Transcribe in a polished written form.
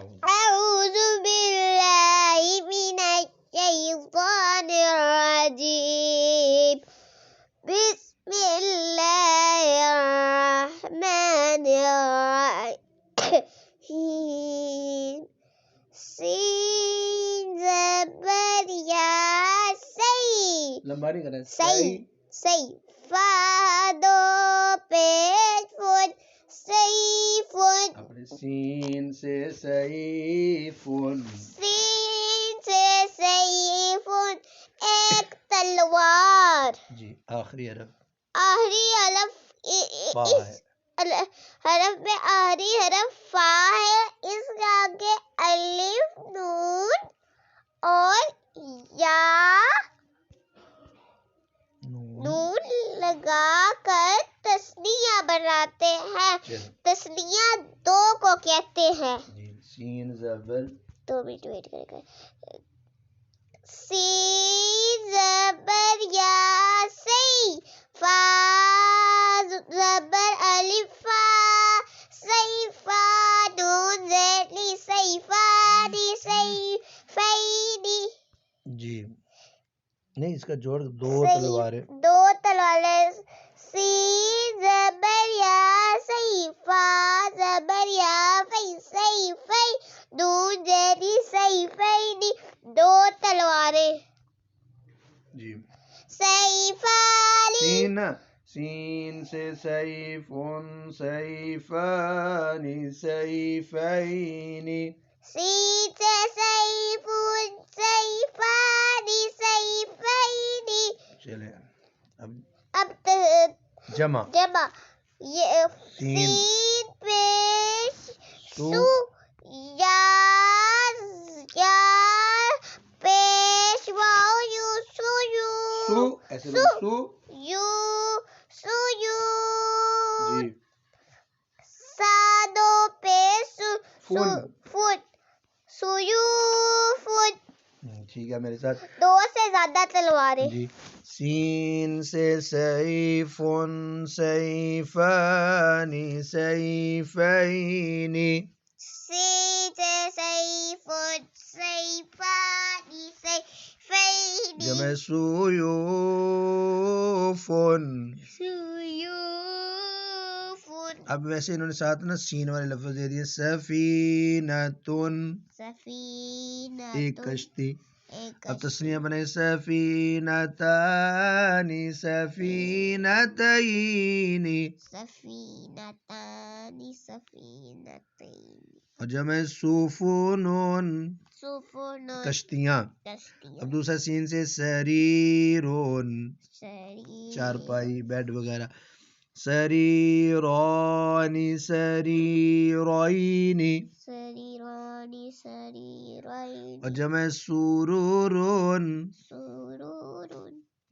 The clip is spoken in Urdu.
أعوذ بالله من الشيطان الرجيم بسم الله الرحمن الرحيم سين زبر يا سي فادو پیش سيف سین سے سیف سین سے سیف ایک تلوار جی آخری حرف آخری حرف فا اس ہے حرف میں آخری حرف فا ہے اس کے آگے الف نون اور یا نون لگا کر تثنیہ بناتے ہیں تثنیہ دو کو کہتے ہیں جی سین زبر 2 منٹ ویٹ کریں سین زبر یا سی فا زبر الف فا سیفا نون زیلی سیفانی سیفینی جی نہیں اس کا جوڑ دو تلواریں دو تلواریں سین زبر یا سیفا زبر یا فی سیفی نون زیلی سیفینی دو تلواریں جی سیفانی سین سے سیفون سیفانی سیفینی سین سے سیفون سیفانی سیفینی چلے اب جمع یہ سین پیش سو یا پیش واو یو سو ایسے سو یو سو یو جی سادو پیش فن فن سویو فن ٹھیک ہے میرے ساتھ 2 سے زیادہ تلواریں جی سین سے سیفون سیفانی سیفینی سین سے سیفون سیفانی سیفینی جمع سیوفن سیوفن اب ویسے انہوں نے ساتھ نا سین والے لفظ دے دیے سفینتن سفینہ ایک کشتی ایک اب تسنیہ بنے سفینتانی سفینتینی سفینتانی سفینتین اور جمع سفنون سفن کشتیاں اب دوسرا سین سے سریرون چارپائی بیڈ وغیرہ سریرانی سریرینی سریرانی سریرین اور جمع سرورون سرور